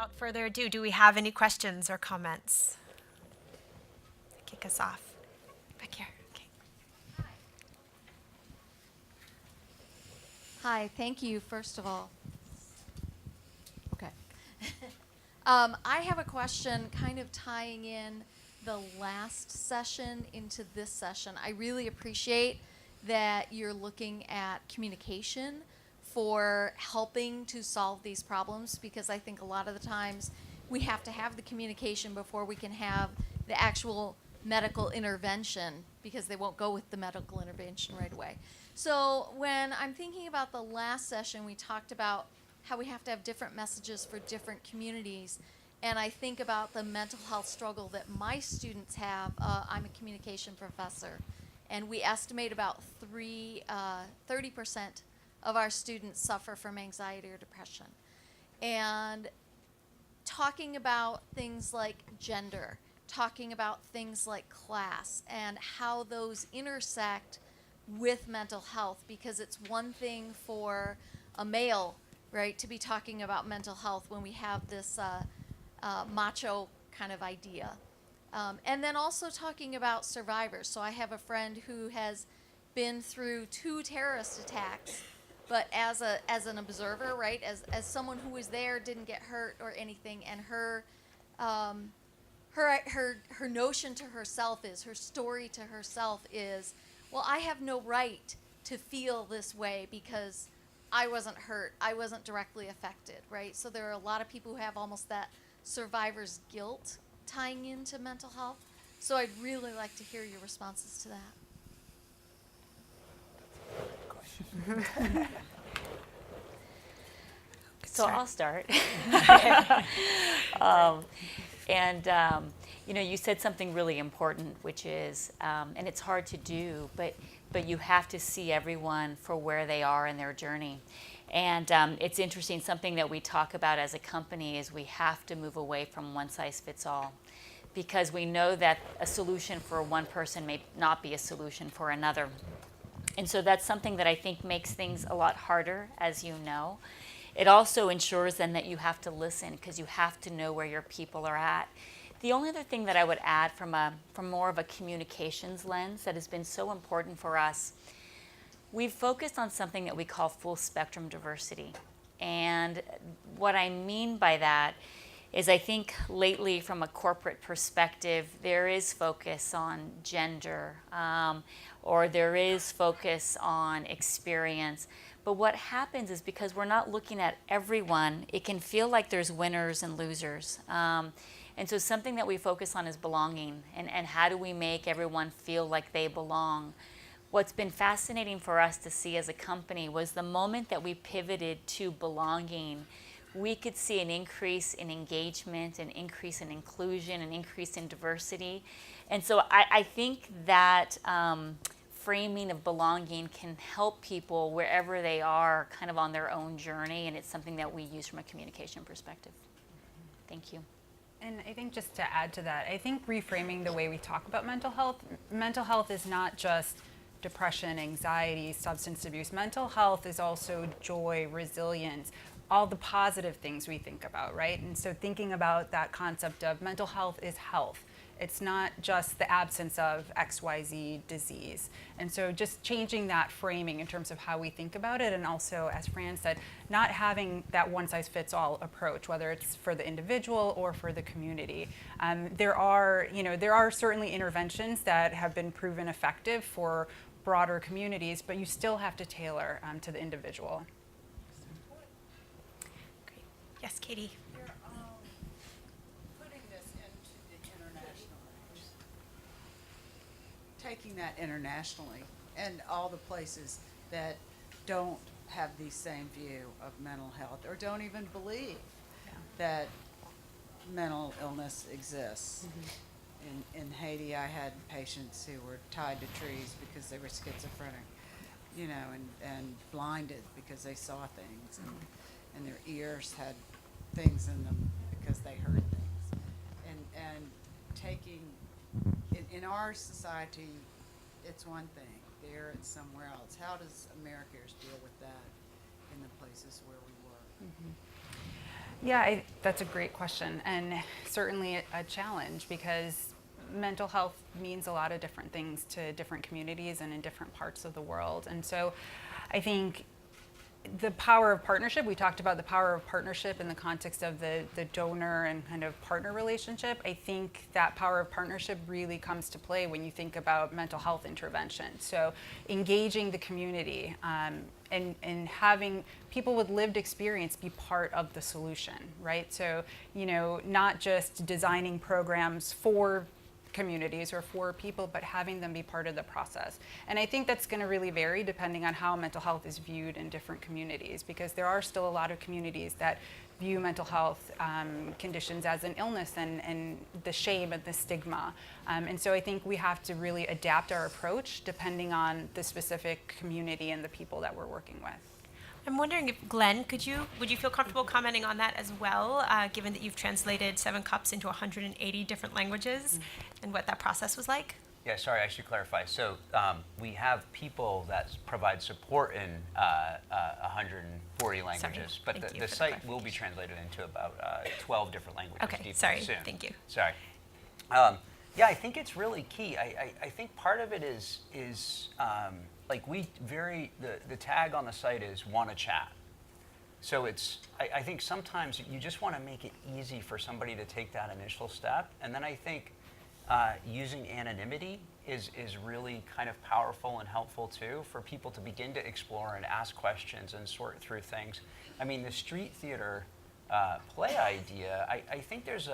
without further ado, do we have any questions or comments? Kick us off. Back here. Okay. Hi, thank you, first of all. Okay. I have a question kind of tying in the last session into this session. I really appreciate that you're looking at communication for helping to solve these problems, because I think a lot of the times we have to have the communication before we can have the actual medical intervention, because they won't go with the medical intervention right away. So when I'm thinking about the last session, we talked about how we have to have different messages for different communities. And I think about the mental health struggle that my students have. I'm a communication professor, and we estimate about 30% of our students suffer from anxiety or depression. And talking about things like gender, talking about things like class, and how those intersect with mental health, because it's one thing for a male, right, to be talking about mental health when we have this macho kind of idea. And then also talking about survivors. So I have a friend who has been through 2 terrorist attacks, but as an observer, right, as someone who was there, didn't get hurt or anything, and her notion to herself is, her story to herself is, well, I have no right to feel this way because I wasn't hurt, I wasn't directly affected, right? So there are a lot of people who have almost that survivor's guilt tying into mental health. So I'd really like to hear your responses to that. So I'll start. You said something really important, which is, and it's hard to do, but you have to see everyone for where they are in their journey. And it's interesting, something that we talk about as a company is we have to move away from one size fits all, because we know that a solution for one person may not be a solution for another. And so that's something that I think makes things a lot harder, as you know. It also ensures then that you have to listen, because you have to know where your people are at. The only other thing that I would add from more of a communications lens that has been so important for us, we've focused on something that we call full spectrum diversity. And what I mean by that is, I think lately from a corporate perspective, there is focus on gender, or there is focus on experience. But what happens is, because we're not looking at everyone, it can feel like there's winners and losers. And so something that we focus on is belonging, and how do we make everyone feel like they belong. What's been fascinating for us to see as a company was the moment that we pivoted to belonging, we could see an increase in engagement, an increase in inclusion, an increase in diversity. And so I think that framing of belonging can help people wherever they are, kind of on their own journey, and it's something that we use from a communication perspective. Thank you. And I think, just to add to that, I think reframing the way we talk about mental health is not just depression, anxiety, substance abuse. Mental health is also joy, resilience, all the positive things we think about, right? And so thinking about that concept of mental health is health. It's not just the absence of XYZ disease. And so just changing that framing in terms of how we think about it, and also, as Fran said, not having that one-size-fits-all approach, whether it's for the individual or for the community. There are certainly interventions that have been proven effective for broader communities, but you still have to tailor to the individual. Great. Yes, Katie. Taking that internationally, and all the places that don't have the same view of mental health, or don't even believe that mental illness exists. Mm-hmm. In Haiti, I had patients who were tied to trees because they were schizophrenic, and blinded because they saw things, and their ears had things in them because they heard things. And taking, in our society, it's one thing. There, it's somewhere else. How does Americares deal with that in the places where we work? Yeah, that's a great question, and certainly a challenge, because mental health means a lot of different things to different communities and in different parts of the world. And so I think the power of partnership, we talked about the power of partnership in the context of the donor and kind of partner relationship. I think that power of partnership really comes to play when you think about mental health intervention. So engaging the community, and having people with lived experience be part of the solution, right? So, not just designing programs for communities or for people, but having them be part of the process. And I think that's going to really vary depending on how mental health is viewed in different communities, because there are still a lot of communities that view mental health conditions as an illness, and the shame and the stigma. And so I think we have to really adapt our approach depending on the specific community and the people that we're working with. I'm wondering if, Glenn, would you feel comfortable commenting on that as well, given that you've translated 7 Cups into 180 different languages, and what that process was like? Yeah, sorry, I should clarify. So we have people that provide support in 140 languages, but thank you the for the site will be clarification. translated into about 12 different languages. Okay, deeply sorry, soon. thank you. Sorry. Yeah, I think it's really key. I think part of it is like the tag on the site is "wanna chat." So I think sometimes you just want to make it easy for somebody to take that initial step, and then I think using anonymity is really kind of powerful and helpful too, for people to begin to explore and ask questions and sort through things. I mean, the street theater play idea, I think there's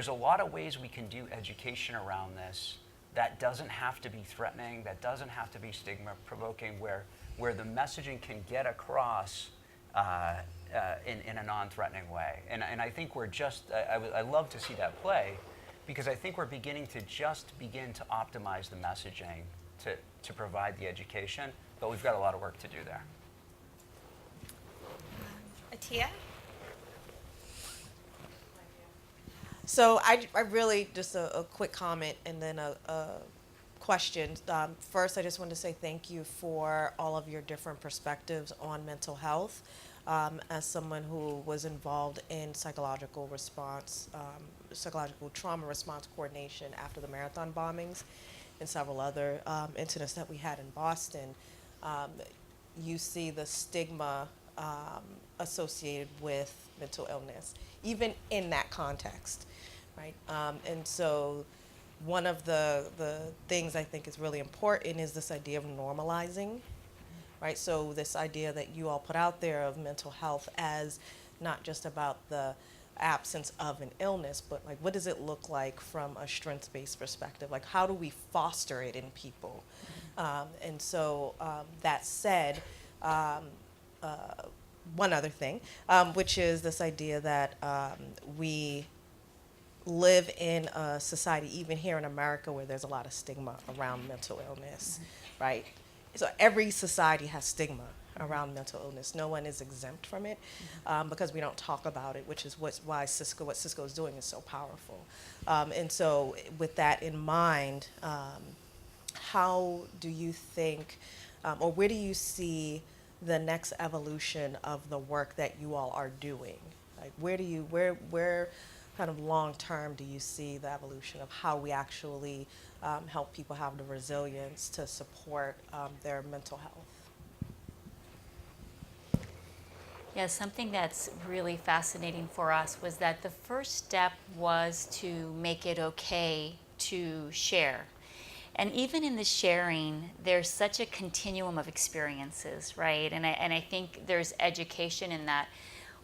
a lot of ways we can do education around this that doesn't have to be threatening, that doesn't have to be stigma provoking, where the messaging can get across in a non-threatening way. And I think I love to see that play, because I think we're beginning to optimize the messaging to provide the education, but we've got a lot of work to do there. Atia? So I really, just a quick comment and then a question. First, I just wanted to say thank you for all of your different perspectives on mental health. As someone who was involved in psychological trauma response coordination after the marathon bombings and several other incidents that we had in Boston, you see the stigma associated with mental illness, even in that context, right? And so one of the things I think is really important is this idea of normalizing, right? So this idea that you all put out there of mental health as not just about the absence of an illness, but like, what does it look like from a strengths-based perspective? Like, how do we foster it in people? And so that said, one other thing, which is this idea that we live in a society, even here in America, where there's a lot of stigma around mental illness, right? So every society has stigma around mental illness. No one is exempt from it, because we don't talk about it, which is what Cisco is doing is so powerful. And so with that in mind, how do you think, or where do you see the next evolution of the work that you all are doing? Like, where kind of long term do you see the evolution of how we actually help people have the resilience to support their mental health? Yeah, something that's really fascinating for us was that the first step was to make it okay to share. And even in the sharing, there's such a continuum of experiences, right? And I think there's education in that.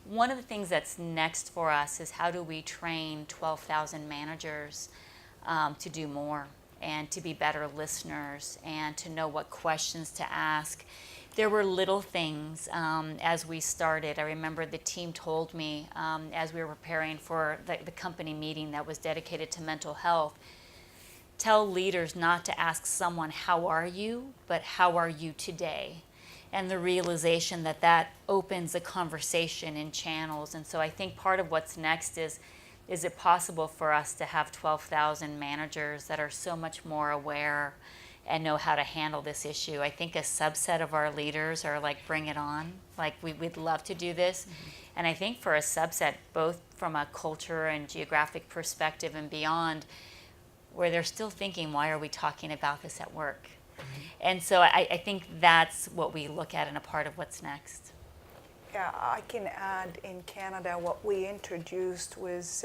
One of the things that's next for us is how do we train 12,000 managers to do more and to be better listeners and to know what questions to ask. There were little things as we started. I remember the team told me as we were preparing for the company meeting that was dedicated to mental health, tell leaders not to ask someone, how are you, but how are you today? And the realization that that opens a conversation in channels. And so I think part of what's next is it possible for us to have 12,000 managers that are so much more aware and know how to handle this issue. I think a subset of our leaders are like, bring it on. Like, we'd love to do this. And I think for a subset, both from a culture and geographic perspective and beyond, where they're still thinking, why are we talking about this at work? And so I think that's what we look at in a part of what's next. Yeah, I can add, in Canada, what we introduced was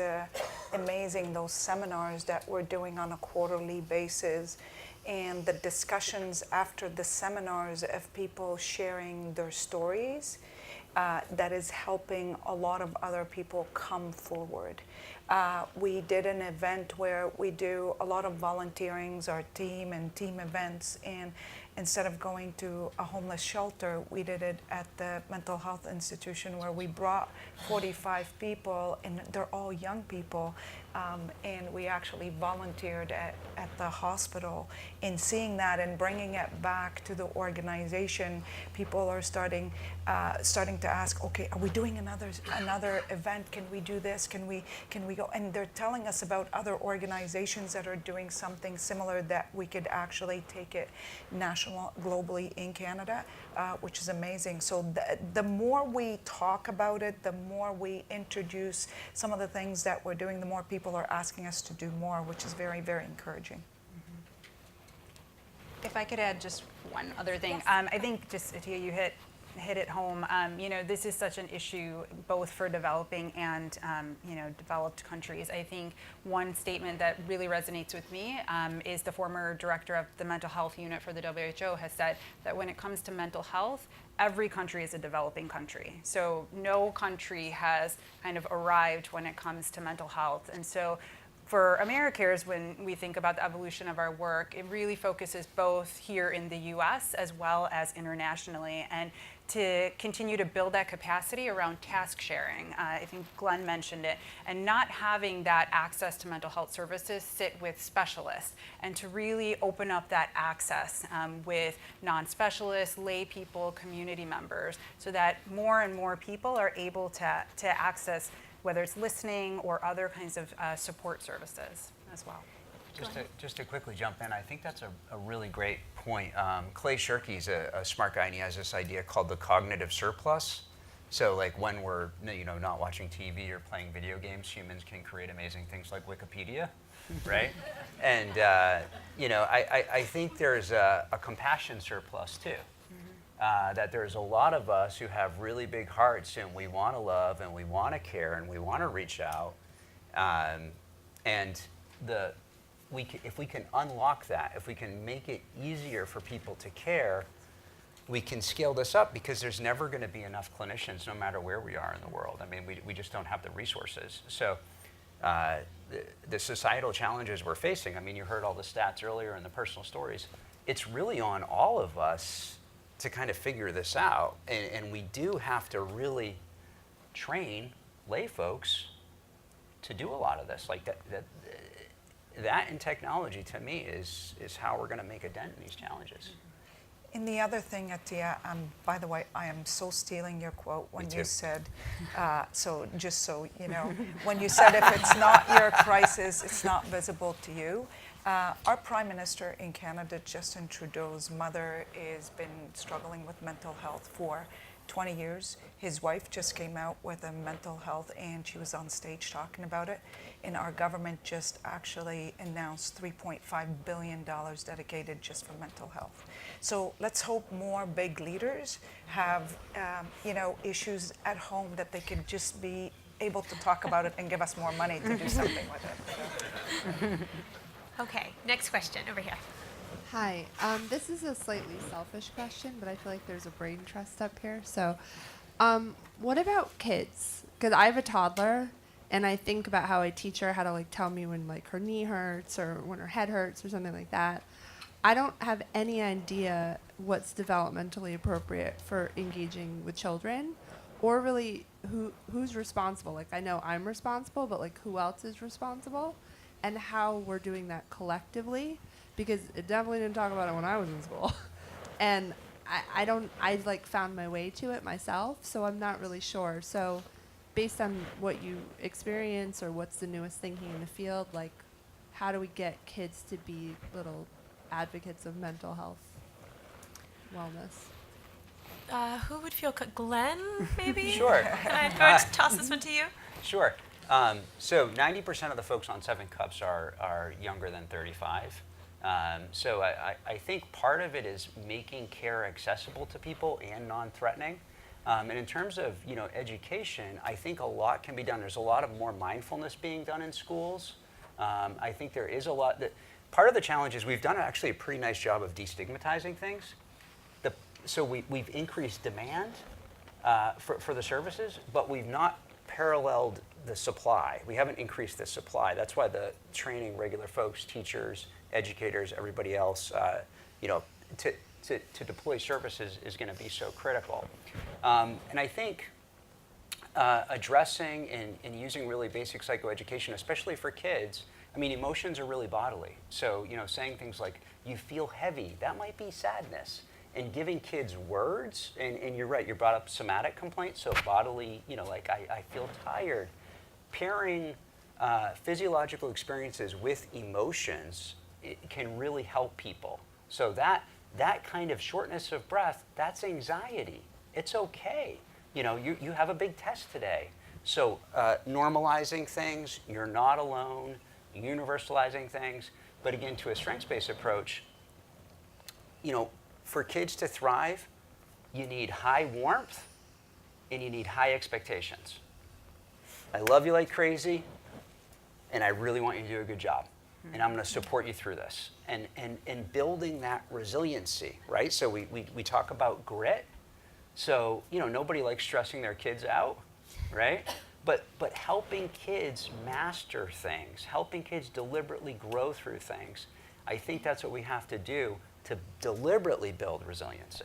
amazing, those seminars that we're doing on a quarterly basis, and the discussions after the seminars of people sharing their stories. That is helping a lot of other people come forward. We did an event where we do a lot of volunteerings, our team and team events, and instead of going to a homeless shelter, we did it at the mental health institution, where we brought 45 people, and they're all young people, and we actually volunteered at the hospital. In seeing that and bringing it back to the organization, people are starting to ask, okay, are we doing another event? Can we do this? Can we go? And they're telling us about other organizations that are doing something similar, that we could actually take it globally in Canada, which is amazing. So the more we talk about it, the more we introduce some of the things that we're doing, the more people are asking us to do more, which is very, very encouraging. If I could add just one other thing. Yes. I think just, Atia, you hit it home. This is such an issue both for developing and developed countries. I think one statement that really resonates with me is the former director of the mental health unit for the WHO has said that when it comes to mental health, every country is a developing country. So no country has kind of arrived when it comes to mental health. And so for Americares, when we think about the evolution of our work, it really focuses both here in the US as well as internationally, and to continue to build that capacity around task sharing. I think Glenn mentioned it, and not having that access to mental health services sit with specialists, and to really open up that access with non-specialists, lay people, community members, so that more and more people are able to access, whether it's listening or other kinds of support services as well. Just to quickly jump in, I think that's a really great point. Clay Shirky's a smart guy, and he has this idea called the cognitive surplus. So like when we're not watching TV or playing video games, humans can create amazing things like Wikipedia, right? And I think there's a compassion surplus too. That there's a lot of us who have really big hearts, and we want to love, and we want to care, and we want to reach out. If we can unlock that, if we can make it easier for people to care, we can scale this up, because there's never going to be enough clinicians no matter where we are in the world. I mean, we just don't have the resources. So the societal challenges we're facing, I mean, you heard all the stats earlier and the personal stories. It's really on all of us to kind of figure this out. And we do have to really train lay folks to do a lot of this. Like that in technology, to me, is how we're going to make a dent in these challenges. And the other thing, Atia, by the way, I am so stealing your quote when you said, so just so you know, when you said if it's not your crisis, it's not visible to you. Our Prime Minister in Canada, Justin Trudeau's mother, has been struggling with mental health for 20 years. His wife just came out with a mental health, and she was on stage talking about it. And our government just actually announced $3.5 billion dedicated just for mental health. So let's hope more big leaders have, issues at home that they could just be able to talk about it and give us more money to do something with it. So. Okay, next question over here. Hi, this is a slightly selfish question, but I feel like there's a brain trust up here. So, what about kids? Because I have a toddler, and I think about how I teach her how to tell me when her knee hurts or when her head hurts or something like that. I don't have any idea what's developmentally appropriate for engaging with children, or really who's responsible. I know I'm responsible, but who else is responsible, and how we're doing that collectively. Because it definitely didn't talk about it when I was in school. And I found my way to it myself, so I'm not really sure. So based on what you experience, or what's the newest thinking in the field, how do we get kids to be little advocates of mental health wellness? Who would feel, Glenn, maybe? Sure. Can I toss this one to you? Sure. So 90% of the folks on 7 Cups are younger than 35. So I think part of it is making care accessible to people and non-threatening. And in terms of education, I think a lot can be done. There's a lot of more mindfulness being done in schools. I think there is a lot that part of the challenge is we've done actually a pretty nice job of destigmatizing things. So we've increased demand for the services, but we've not paralleled the supply. We haven't increased the supply. That's why the training regular folks, teachers, educators, everybody else, to deploy services is going to be so critical. And I think addressing and using really basic psychoeducation, especially for kids, I mean, emotions are really bodily. So, saying things like, you feel heavy, that might be sadness. And giving kids words, and you're right, you brought up somatic complaints, so bodily, like I feel tired. Pairing physiological experiences with emotions can really help people. So that kind of shortness of breath, that's anxiety. It's okay. You have a big test today. So normalizing things, you're not alone, universalizing things, but again, to a strengths-based approach, for kids to thrive, you need high warmth and you need high expectations. I love you like crazy, and I really want you to do a good job. And I'm going to support you through this. And building that resiliency, right? So we talk about grit. So, nobody likes stressing their kids out, right? But helping kids master things, helping kids deliberately grow through things, I think that's what we have to do to deliberately build resiliency.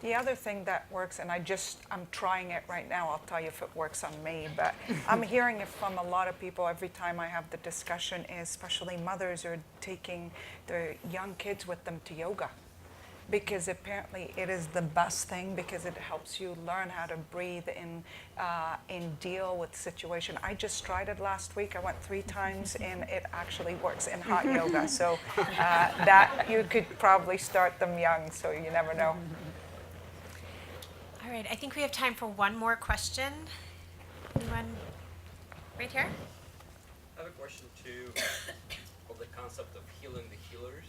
The other thing that works, and I'm trying it right now, I'll tell you if it works on me, but I'm hearing it from a lot of people every time I have the discussion, is especially mothers are taking their young kids with them to yoga. Because apparently it is the best thing because it helps you learn how to breathe and deal with situation. I just tried it last week. I went 3 times and it actually works in hot yoga. So that you could probably start them young, so you never know. All right, I think we have time for one more question. Anyone right here? I have a question too of the concept of healing the healers.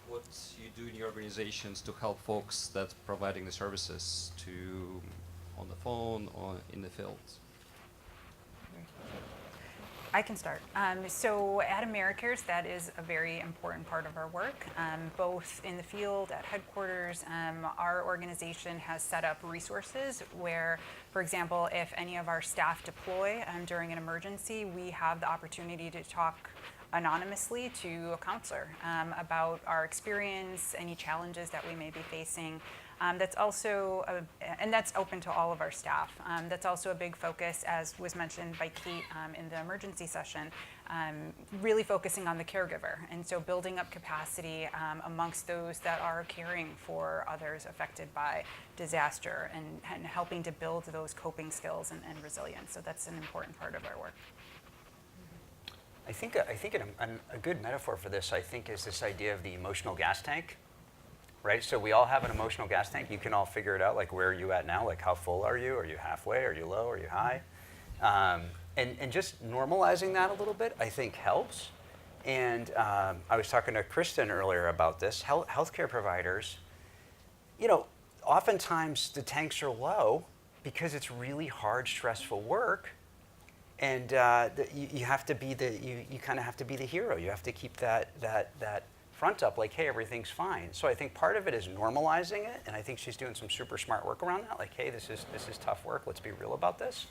What you do in your organizations to help folks that's providing the services to on the phone or in the field? I can start. So at Americares, that is a very important part of our work, both in the field, at headquarters. Our organization has set up resources where, for example, if any of our staff deploy during an emergency, we have the opportunity to talk anonymously to a counselor about our experience, any challenges that we may be facing. That's also, and that's open to all of our staff. That's also a big focus, as was mentioned by Kate in the emergency session, really focusing on the caregiver. And so building up capacity amongst those that are caring for others affected by disaster and helping to build those coping skills and resilience. So that's an important part of our work. I think a good metaphor for this, I think, is this idea of the emotional gas tank, right? So we all have an emotional gas tank. You can all figure it out, like where are you at now? Like how full are you? Are you halfway? Are you low? Are you high? And just normalizing that a little bit, I think, helps. And I was talking to Kristen earlier about this. Healthcare providers, oftentimes the tanks are low because it's really hard, stressful work. And you have to be you kind of have to be the hero. You have to keep that front up, like, hey, everything's fine. So I think part of it is normalizing it, and I think she's doing some super smart work around that. Like, hey, this is tough work. Let's be real about this.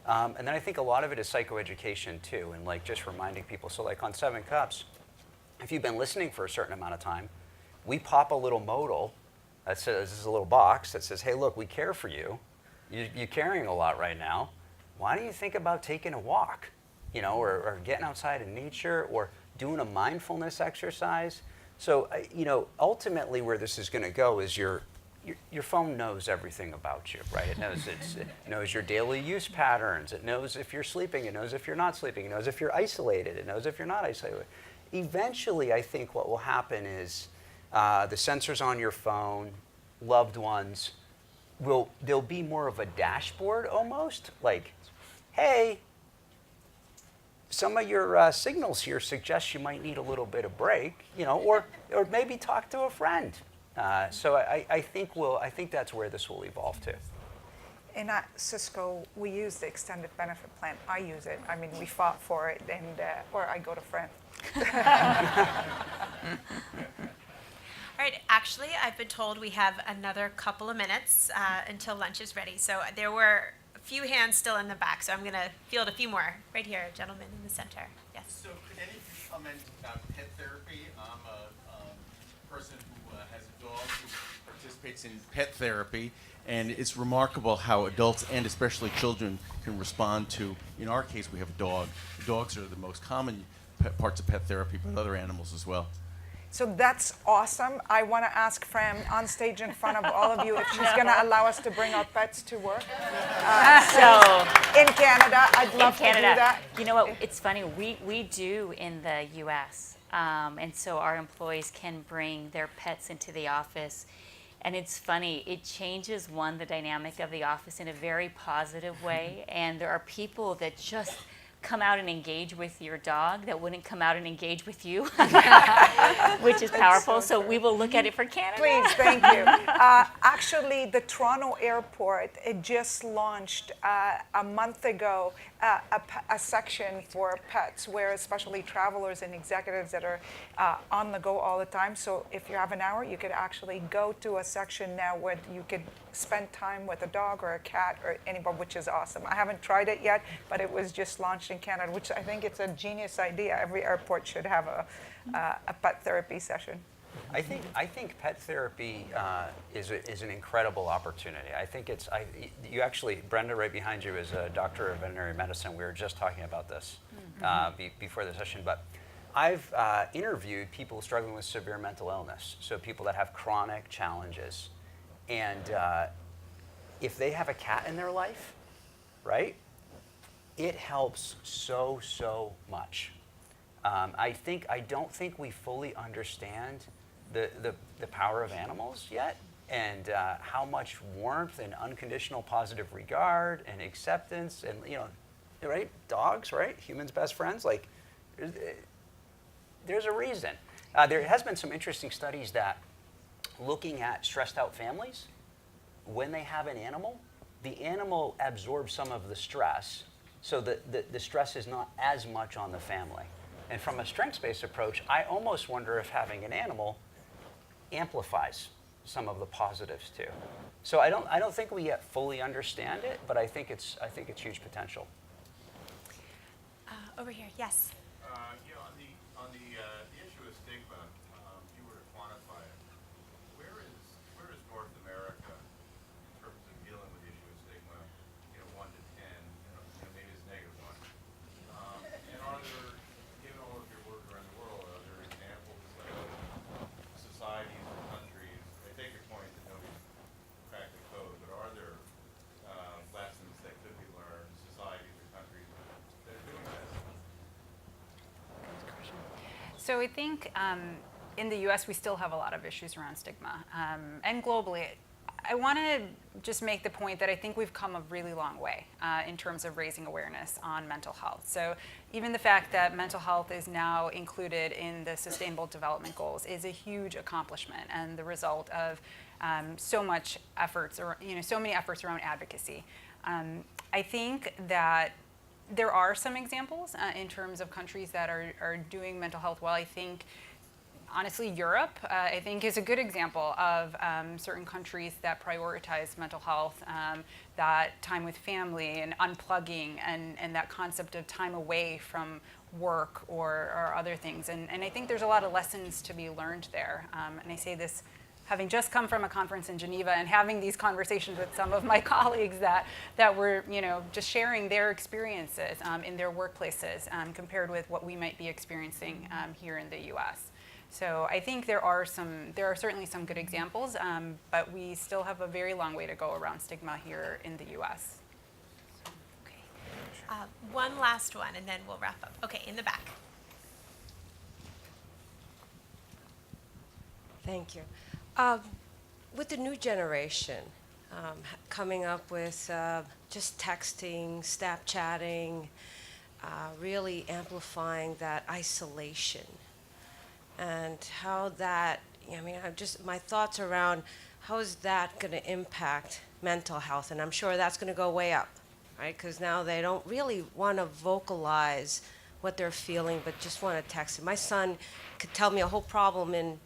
And then I think a lot of it is psychoeducation too, and like just reminding people. So like on 7 Cups, if you've been listening for a certain amount of time, we pop a little modal that says, this is a little box that says, hey, look, we care for you. You're carrying a lot right now. Why don't you think about taking a walk, or getting outside in nature, or doing a mindfulness exercise? So, ultimately where this is going to go is your phone knows everything about you, right? It knows your daily use patterns. It knows if you're sleeping. It knows if you're not sleeping. It knows if you're isolated. It knows if you're not isolated. eventually, I think what will happen is the sensors on your phone, loved ones, there'll be more of a dashboard almost, like, hey, some of your signals here suggest you might need a little bit of break, or maybe talk to a friend. So I think that's where this will evolve to. And at Cisco, we use the extended benefit plan. I use it. I mean, we fought for it, or I go to friend. All right, actually, I've been told we have another couple of minutes until lunch is ready. So there were a few hands still in the back, so I'm going to field a few more. Right here, gentleman in the center. Yes. So could any of you comment about pet therapy? I'm a person who has a dog who participates in pet therapy, and it's remarkable how adults and especially children can respond to, in our case, we have a dog. Dogs are the most common parts of pet therapy, but other animals as well. So that's awesome. I want to ask Fran on stage in front of all of you if she's going to allow us to bring our pets to work. So In Canada, I'd love to do that. You know what? It's funny. We do in the U.S. And so our employees can bring their pets into the office. And it's funny. It changes, the dynamic of the office in a very positive way. And there are people that just come out and engage with your dog that wouldn't come out and engage with you, which is powerful. So we will look at it for Canada. Please, thank you. Actually, the Toronto airport, it just launched a month ago a section for pets where especially travelers and executives that are on the go all the time. So if you have an hour, you could actually go to a section now where you could spend time with a dog or a cat or anybody, which is awesome. I haven't tried it yet, but it was just launched in Canada, which I think it's a genius idea. Every airport should have a pet therapy session. I think pet therapy is an incredible opportunity. I think you actually, Brenda, right behind you, is a doctor of veterinary medicine. We were just talking about this before the session, but I've interviewed people struggling with severe mental illness, so people that have chronic challenges, and if they have a cat in their life, right, it helps so much. I don't think we fully understand the power of animals yet, and how much warmth and unconditional positive regard and acceptance, and right, dogs, right, humans' best friends. Like, there's a reason. There has been some interesting studies that looking at stressed out families, when they have an animal, the animal absorbs some of the stress, so that the stress is not as much on the family. And from a strengths-based approach, I almost wonder if having an animal amplifies some of the positives too. So I don't think we yet fully understand it, but I think it's huge potential. Over here, yes. On the issue of stigma, if you were to quantify it, where is North America in terms of dealing with the issue of stigma? 1 to 10, maybe it's -1. And are there, given all of your work around the world, are there examples of societies or countries? I take your point that nobody's cracked the code, but are there lessons that could be learned, societies or countries that are doing this? So I think in the U.S. we still have a lot of issues around stigma, and globally. I want to just make the point that I think we've come a really long way in terms of raising awareness on mental health. So even the fact that mental health is now included in the Sustainable Development Goals is a huge accomplishment and the result of so many efforts around advocacy. I think that there are some examples in terms of countries that are doing mental health well. I think, honestly, Europe, I think, is a good example of certain countries that prioritize mental health, that time with family and unplugging, and that concept of time away from work or other things. And I think there's a lot of lessons to be learned there. And I say this having just come from a conference in Geneva and having these conversations with some of my colleagues that were, just sharing their experiences in their workplaces compared with what we might be experiencing here in the U.S. So I think there are certainly some good examples, but we still have a very long way to go around stigma here in the U.S. Okay. One last one, and then we'll wrap up. Okay, in the back. Thank you. With the new generation coming up with just texting, Snapchatting, really amplifying that isolation, and how that, I mean, my thoughts around how is that going to impact mental health? And I'm sure that's going to go way up, right? Because now they don't really want to vocalize what they're feeling, but just want to text it. My son could tell me a whole problem in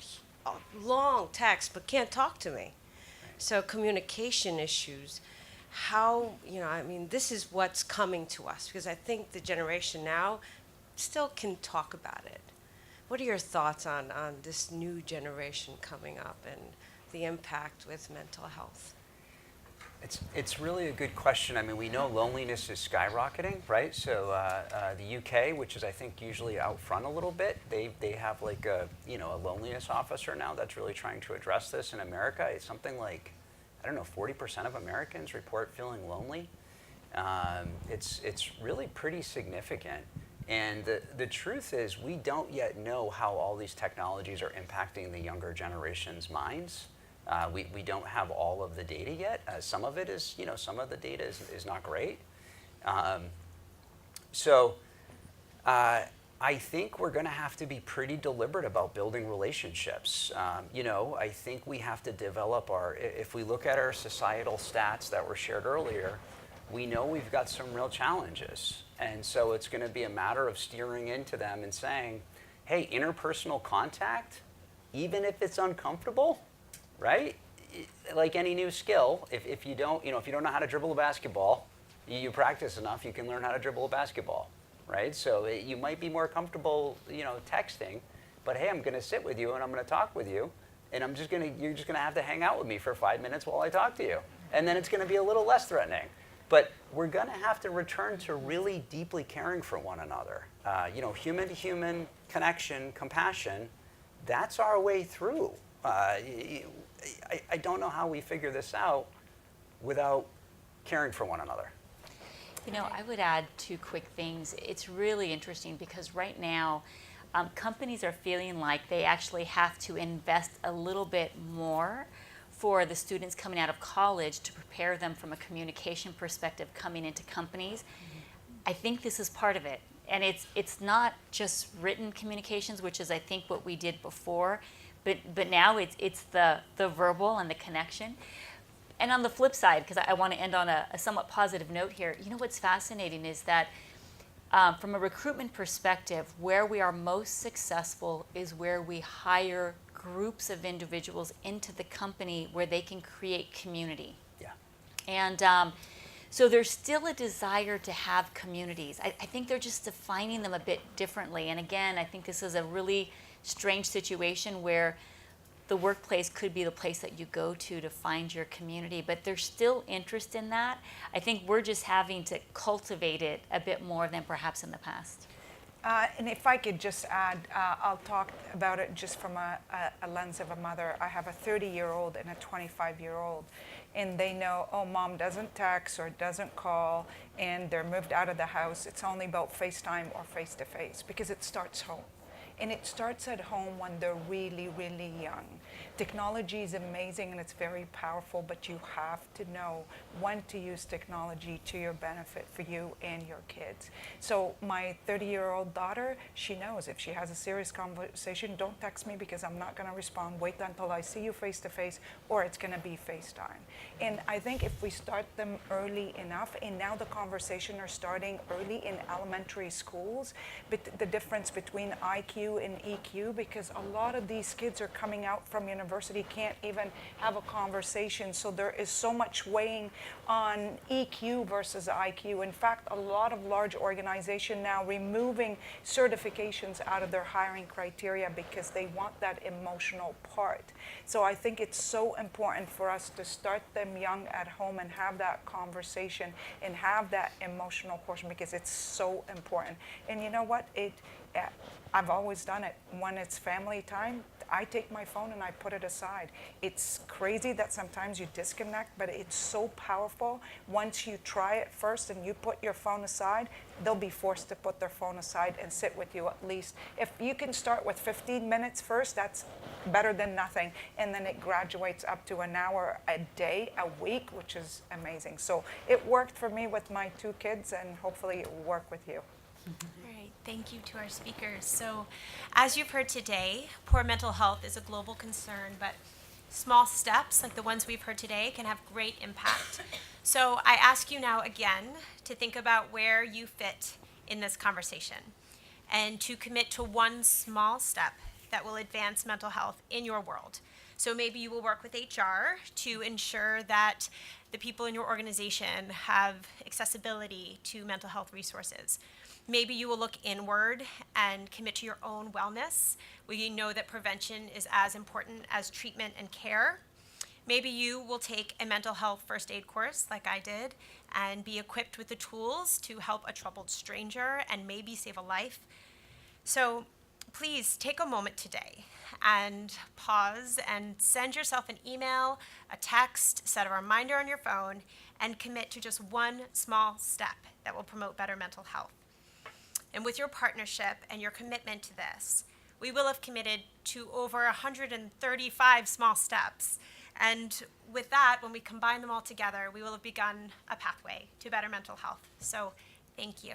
a long text, but can't talk to me. So communication issues, how, I mean, this is what's coming to us, because I think the generation now still can talk about it. What are your thoughts on this new generation coming up and the impact with mental health? It's really a good question. I mean, we know loneliness is skyrocketing, right? So the UK, which is I think usually out front a little bit, they have like a loneliness officer now that's really trying to address this. In America, it's something like, I don't know, 40% of Americans report feeling lonely. It's really pretty significant. And the truth is, we don't yet know how all these technologies are impacting the younger generation's minds. We don't have all of the data yet. Some of it is, some of the data is not great. So I think we're going to have to be pretty deliberate about building relationships. I think we have to develop if we look at our societal stats that were shared earlier, we know we've got some real challenges. And so it's going to be a matter of steering into them and saying, hey, interpersonal contact, even if it's uncomfortable, right? Like any new skill, if you don't know how to dribble a basketball, you practice enough, you can learn how to dribble a basketball, right? So you might be more comfortable, texting, but hey, I'm going to sit with you and I'm going to talk with you, and you're just going to have to hang out with me for 5 minutes while I talk to you, and then it's going to be a little less threatening. But we're going to have to return to really deeply caring for one another. Human-to-human connection, compassion, that's our way through. I don't know how we figure this out without caring for one another. I would add 2 quick things. It's really interesting because right now, companies are feeling like they actually have to invest a little bit more for the students coming out of college to prepare them from a communication perspective coming into companies. I think this is part of it. And it's not just written communications, which is I think what we did before, but now it's the verbal and the connection. And on the flip side, because I want to end on a somewhat positive note here, what's fascinating is that from a recruitment perspective, where we are most successful is where we hire groups of individuals into the company where they can create community. Yeah. And so there's still a desire to have communities. I think they're just defining them a bit differently. And again, I think this is a really strange situation where the workplace could be the place that you go to find your community, but there's still interest in that. I think we're just having to cultivate it a bit more than perhaps in the past. And if I could just add, I'll talk about it just from a lens of a mother. I have a 30-year-old and a 25-year-old, and they know, oh, mom doesn't text or doesn't call, and they're moved out of the house. It's only about FaceTime or face-to-face, because it starts home. And it starts at home when they're really, really young. Technology is amazing and it's very powerful, but you have to know when to use technology to your benefit for you and your kids. So my 30-year-old daughter, she knows if she has a serious conversation, don't text me because I'm not going to respond. Wait until I see you face to face, or it's going to be FaceTime. And I think if we start them early enough, and now the conversation are starting early in elementary schools, but the difference between IQ and EQ, because a lot of these kids are coming out from university, can't even have a conversation. So there is so much weighing on EQ versus IQ. In fact, a lot of large organizations now removing certifications out of their hiring criteria because they want that emotional part. So I think it's so important for us to start them young at home and have that conversation and have that emotional portion, because it's so important. And you know what? I've always done it. When it's family time, I take my phone and I put it aside. It's crazy that sometimes you disconnect, but it's so powerful. Once you try it first and you put your phone aside, they'll be forced to put their phone aside and sit with you at least. If you can start with 15 minutes first, that's better than nothing. And then it graduates up to an hour a day, a week, which is amazing. So it worked for me with my 2 kids, and hopefully it will work with you. All right, thank you to our speakers. So, as you've heard today, poor mental health is a global concern, but small steps like the ones we've heard today can have great impact. So, I ask you now again to think about where you fit in this conversation and to commit to one small step that will advance mental health in your world. So maybe you will work with HR to ensure that the people in your organization have accessibility to mental health resources. Maybe you will look inward and commit to your own wellness. We know that prevention is as important as treatment and care. Maybe you will take a mental health first aid course like I did and be equipped with the tools to help a troubled stranger and maybe save a life. So please take a moment today and pause and send yourself an email, a text, set a reminder on your phone, and commit to just one small step that will promote better mental health. And with your partnership and your commitment to this, we will have committed to over 135 small steps. And with that, when we combine them all together, we will have begun a pathway to better mental health. So thank you.